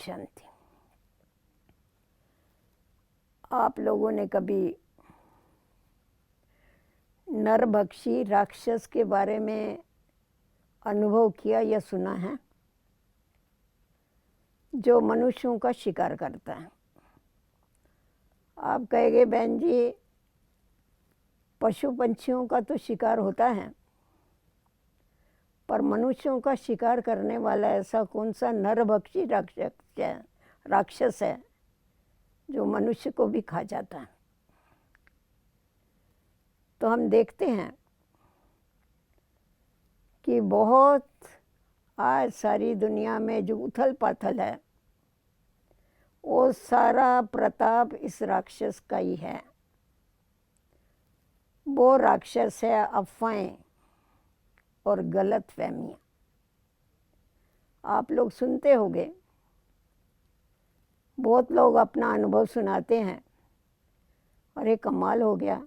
शांति। आप लोगों ने कभी नरभक्षी राक्षस के बारे में अनुभव किया या सुना है? जो मनुष्यों का शिकार करता है। आप कहेंगे बहन जी, पशु पंछियों का तो शिकार होता है, पर मनुष्यों का शिकार करने वाला ऐसा कौन सा नरभक्षी राक्षस है जो मनुष्य को भी खा जाता है? तो हम देखते हैं कि बहुत आज सारी दुनिया में जो उथल पाथल है वो सारा प्रताप इस राक्षस का ही है। वो राक्षस है अफवाहें और गलत फहमियाँ। आप लोग सुनते होंगे, बहुत लोग अपना अनुभव सुनाते हैं, अरे कमाल हो गया,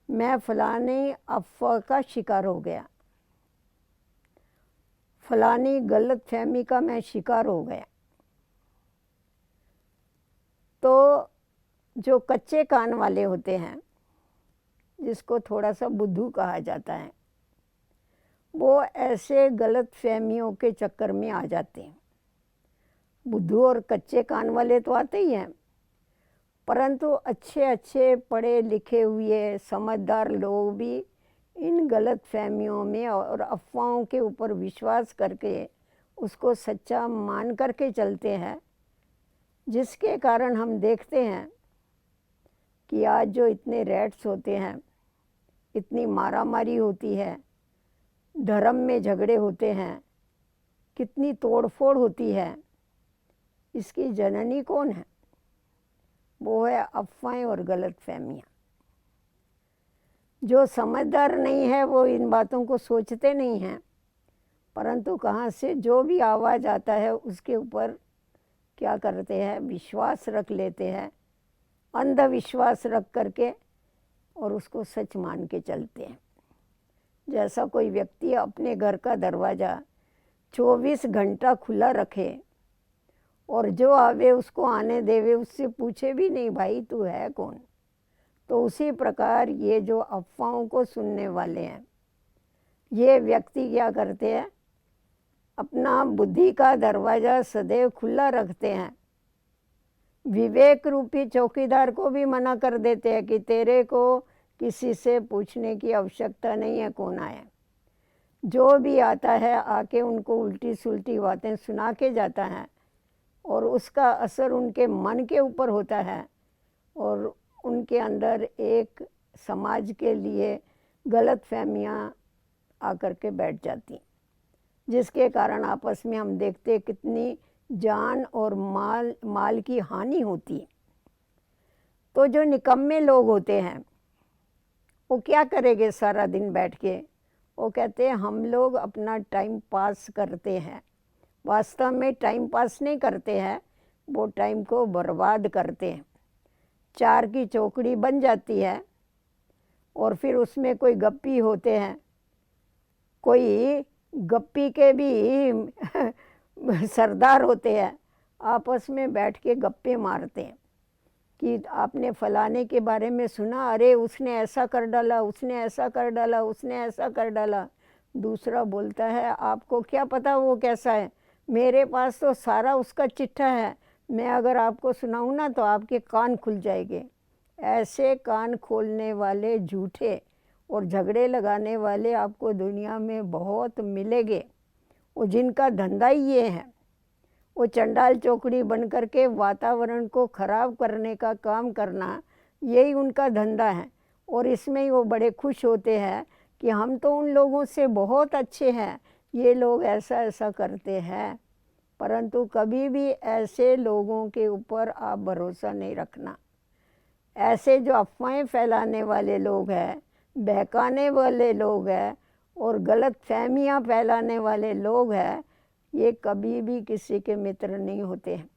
मैं फलानी अफवाह का शिकार हो गया, फलानी गलत फहमी का मैं शिकार हो गया। तो जो कच्चे कान वाले होते हैं, जिसको थोड़ा सा बुद्धू कहा जाता है, वो ऐसे गलत फहमियों के चक्कर में आ जाते हैं। बुद्धू और कच्चे कान वाले तो आते ही हैं, परंतु अच्छे अच्छे पढ़े लिखे हुए समझदार लोग भी इन गलत फहमियों में और अफवाहों के ऊपर विश्वास करके उसको सच्चा मान करके चलते हैं, जिसके कारण हम देखते हैं कि आज जो इतने रेट्स होते हैं, इतनी मारामारी होती है, धर्म में झगड़े होते हैं, कितनी तोड़फोड़ होती है, इसकी जननी कौन है? वो है अफवाहें और गलत फहमियाँ। जो समझदार नहीं है वो इन बातों को सोचते नहीं हैं, परंतु कहाँ से जो भी आवाज़ आता है उसके ऊपर क्या करते हैं, विश्वास रख लेते हैं, अंधविश्वास रख करके, और उसको सच मान के चलते हैं। जैसा कोई व्यक्ति अपने घर का दरवाज़ा 24 घंटा खुला रखे और जो आवे उसको आने देवे, उससे पूछे भी नहीं भाई तू है कौन, तो उसी प्रकार ये जो अफवाहों को सुनने वाले हैं, ये व्यक्ति क्या करते हैं, अपना बुद्धि का दरवाज़ा सदैव खुला रखते हैं। विवेक रूपी चौकीदार को भी मना कर देते हैं कि तेरे को किसी से पूछने की आवश्यकता नहीं है कौन आया। जो भी आता है आके उनको उल्टी सुल्टी बातें सुना के जाता है और उसका असर उनके मन के ऊपर होता है और उनके अंदर एक समाज के लिए गलत फहमियाँ आकर के बैठ जाती, जिसके कारण आपस में हम देखते कितनी जान और माल की हानि होती। तो जो निकम्मे लोग होते हैं वो क्या करेंगे सारा दिन बैठ के? वो कहते हैं हम लोग अपना टाइम पास करते हैं। वास्तव में टाइम पास नहीं करते हैं, वो टाइम को बर्बाद करते हैं। चार की चौकड़ी बन जाती है और फिर उसमें कोई गप्पी होते हैं, कोई गप्पी के भी सरदार होते हैं, आपस में बैठ के गप्पे मारते हैं कि आपने फलाने के बारे में सुना, अरे उसने ऐसा कर डाला, उसने ऐसा कर डाला, उसने ऐसा कर डाला। दूसरा बोलता है आपको क्या पता वो कैसा है, मेरे पास तो सारा उसका चिट्ठा है, मैं अगर आपको सुनाऊँ ना तो आपके कान खुल जाएंगे। ऐसे कान खोलने वाले झूठे और झगड़े लगाने वाले आपको दुनिया में बहुत मिलेंगे। वो जिनका धंधा ही ये है, वो चंडाल चौकड़ी बन करके वातावरण को खराब करने का काम करना, यही उनका धंधा है। और इसमें ही वो बड़े खुश होते हैं कि हम तो उन लोगों से बहुत अच्छे हैं, ये लोग ऐसा ऐसा करते हैं। परंतु कभी भी ऐसे लोगों के ऊपर आप भरोसा नहीं रखना। ऐसे जो अफवाहें फैलाने वाले लोग हैं, बहकाने वाले लोग हैं और गलत फहमियाँ फैलाने वाले लोग हैं, ये कभी भी किसी के मित्र नहीं होते हैं।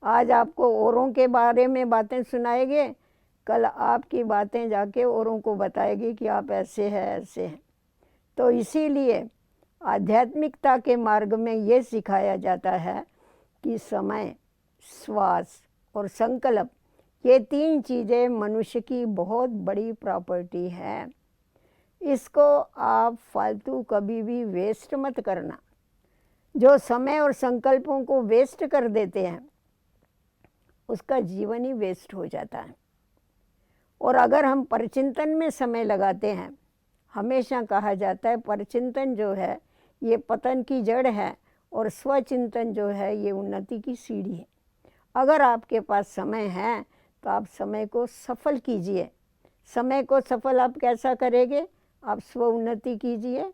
आज आपको औरों के बारे में बातें सुनाएंगे, कल आपकी बातें जाके औरों को बताएगी कि आप ऐसे हैं ऐसे हैं। तो इसीलिए आध्यात्मिकता के मार्ग में ये सिखाया जाता है कि समय, श्वास और संकल्प, ये 3 चीज़ें मनुष्य की बहुत बड़ी प्रॉपर्टी है। इसको आप फालतू कभी भी वेस्ट मत करना। जो समय और संकल्पों को वेस्ट कर देते हैं उसका जीवन ही वेस्ट हो जाता है। और अगर हम परचिंतन में समय लगाते हैं, हमेशा कहा जाता है परचिंतन जो है ये पतन की जड़ है और स्वचिंतन जो है ये उन्नति की सीढ़ी है। अगर आपके पास समय है तो आप समय को सफल कीजिए। समय को सफल आप कैसा करेंगे? आप स्व उन्नति कीजिए,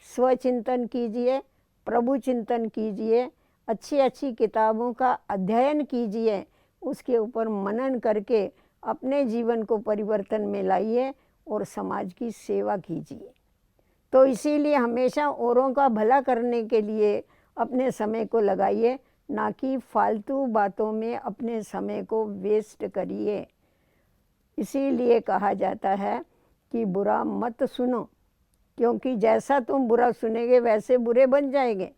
स्वचिंतन कीजिए, प्रभु चिंतन कीजिए, अच्छी अच्छी किताबों का अध्ययन कीजिए, उसके ऊपर मनन करके अपने जीवन को परिवर्तन में लाइए और समाज की सेवा कीजिए। तो इसीलिए हमेशा औरों का भला करने के लिए अपने समय को लगाइए, ना कि फालतू बातों में अपने समय को वेस्ट करिए। इसीलिए कहा जाता है कि बुरा मत सुनो, क्योंकि जैसा तुम बुरा सुनेंगे वैसे बुरे बन जाएंगे।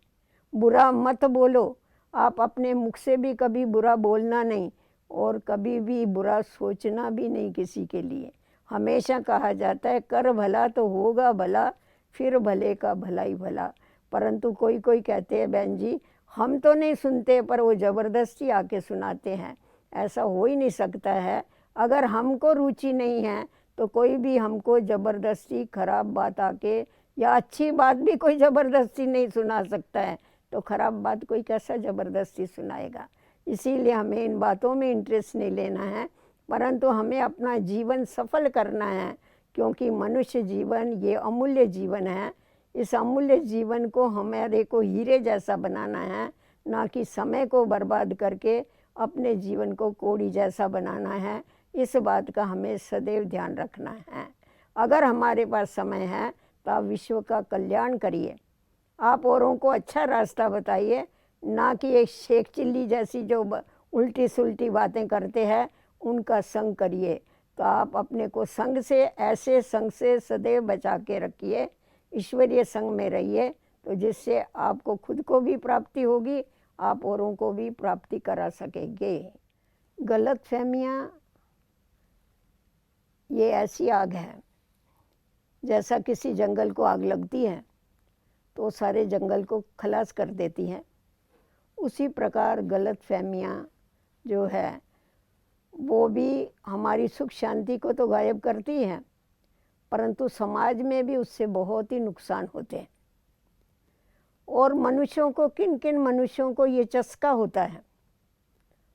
बुरा मत बोलो, आप अपने मुख से भी कभी बुरा बोलना नहीं और कभी भी बुरा सोचना भी नहीं किसी के लिए। हमेशा कहा जाता है कर भला तो होगा भला, फिर भले का भला ही भला। परंतु कोई कोई कहते हैं बहन जी हम तो नहीं सुनते, पर वो ज़बरदस्ती आके सुनाते हैं। ऐसा हो ही नहीं सकता है। अगर हमको रुचि नहीं है तो कोई भी हमको ज़बरदस्ती खराब बात आके, या अच्छी बात भी कोई ज़बरदस्ती नहीं सुना सकता है, तो खराब बात कोई कैसा ज़बरदस्ती सुनाएगा। इसीलिए हमें इन बातों में इंटरेस्ट नहीं लेना है, परंतु हमें अपना जीवन सफल करना है, क्योंकि मनुष्य जीवन ये अमूल्य जीवन है। इस अमूल्य जीवन को हमारे को हीरे जैसा बनाना है, ना कि समय को बर्बाद करके अपने जीवन को कौड़ी जैसा बनाना है। इस बात का हमें सदैव ध्यान रखना है। अगर हमारे पास समय है तो आप विश्व का कल्याण करिए, आप औरों को अच्छा रास्ता बताइए, ना कि एक शेख चिल्ली जैसी जो उल्टी सुल्टी बातें करते हैं उनका संग करिए। तो आप अपने को संग से, ऐसे संग से सदैव बचा के रखिए, ईश्वरीय संग में रहिए, तो जिससे आपको खुद को भी प्राप्ति होगी, आप औरों को भी प्राप्ति करा सकेंगे। गलत फहमियाँ ये ऐसी आग है, जैसा किसी जंगल को आग लगती है तो सारे जंगल को खलास कर देती है। उसी प्रकार गलत फहमियाँ जो है वो भी हमारी सुख शांति को तो गायब करती हैं, परंतु समाज में भी उससे बहुत ही नुकसान होते हैं। और मनुष्यों को, किन किन मनुष्यों को ये चस्का होता है,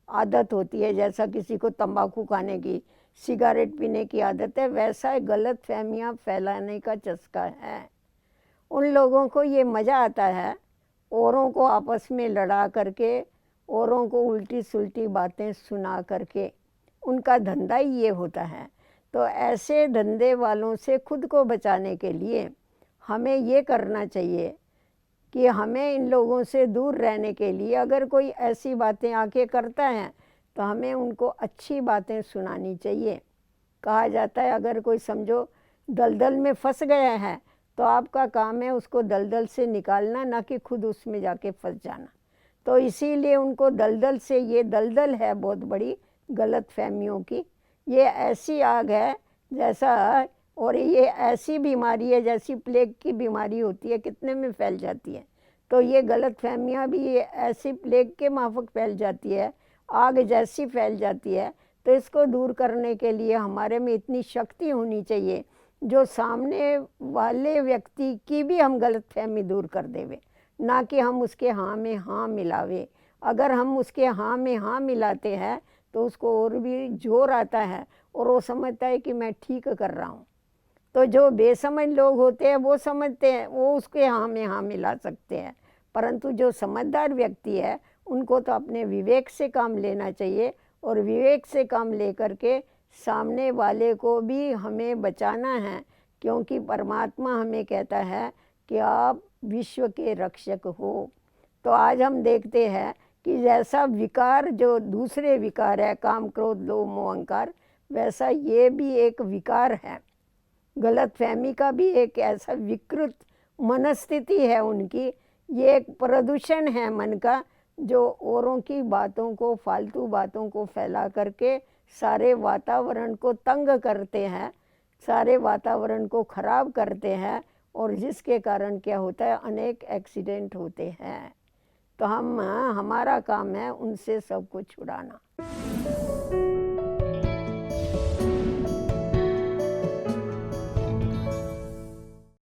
आदत होती है, जैसा किसी को तंबाकू खाने की, सिगरेट पीने की आदत है, वैसा गलत फहमियाँ फैलाने का चस्का है। उन लोगों को ये मज़ा आता है औरों को आपस में लड़ा करके, औरों को उल्टी सुल्टी बातें सुना करके, उनका धंधा ही ये होता है। तो ऐसे धंधे वालों से खुद को बचाने के लिए हमें ये करना चाहिए कि हमें इन लोगों से दूर रहने के लिए, अगर कोई ऐसी बातें आके करता है तो हमें उनको अच्छी बातें सुनानी चाहिए। कहा जाता है अगर कोई समझो दलदल में फंस गया है तो आपका काम है उसको दलदल से निकालना, ना कि खुद उसमें जाके फंस जाना। तो इसीलिए उनको दलदल से, ये दलदल है बहुत बड़ी गलत फहमियों की, ये ऐसी आग है जैसा, और ये ऐसी बीमारी है जैसी प्लेग की बीमारी होती है, कितने में फैल जाती है। तो ये गलत फहमियाँ भी ये ऐसी प्लेग के माफक फैल जाती है, आग जैसी फैल जाती है। तो इसको दूर करने के लिए हमारे में इतनी शक्ति होनी चाहिए जो सामने वाले व्यक्ति की भी हम गलत फहमी दूर कर देवे, ना कि हम उसके हाँ में हाँ मिलावे। अगर हम उसके हाँ में हाँ मिलाते हैं तो उसको और भी जोर आता है और वो समझता है कि मैं ठीक कर रहा हूँ। तो जो बेसमझ लोग होते हैं वो समझते हैं वो उसके हाँ में हाँ मिला सकते हैं, परंतु जो समझदार व्यक्ति है उनको तो अपने विवेक से काम लेना चाहिए, और विवेक से काम लेकर के सामने वाले को भी हमें बचाना है, क्योंकि परमात्मा हमें कहता है कि आप विश्व के रक्षक हो। तो आज हम देखते हैं कि जैसा विकार जो दूसरे विकार है, काम क्रोध लोभ मोह अहंकार, वैसा ये भी एक विकार है। गलत फहमी का भी एक ऐसा विकृत मनस्थिति है उनकी, ये एक प्रदूषण है मन का, जो औरों की बातों को, फालतू बातों को फैला करके सारे वातावरण को तंग करते हैं, सारे वातावरण को खराब करते हैं, और जिसके कारण क्या होता है, अनेक एक्सीडेंट होते हैं। तो हमारा काम है उनसे सबको छुड़ाना।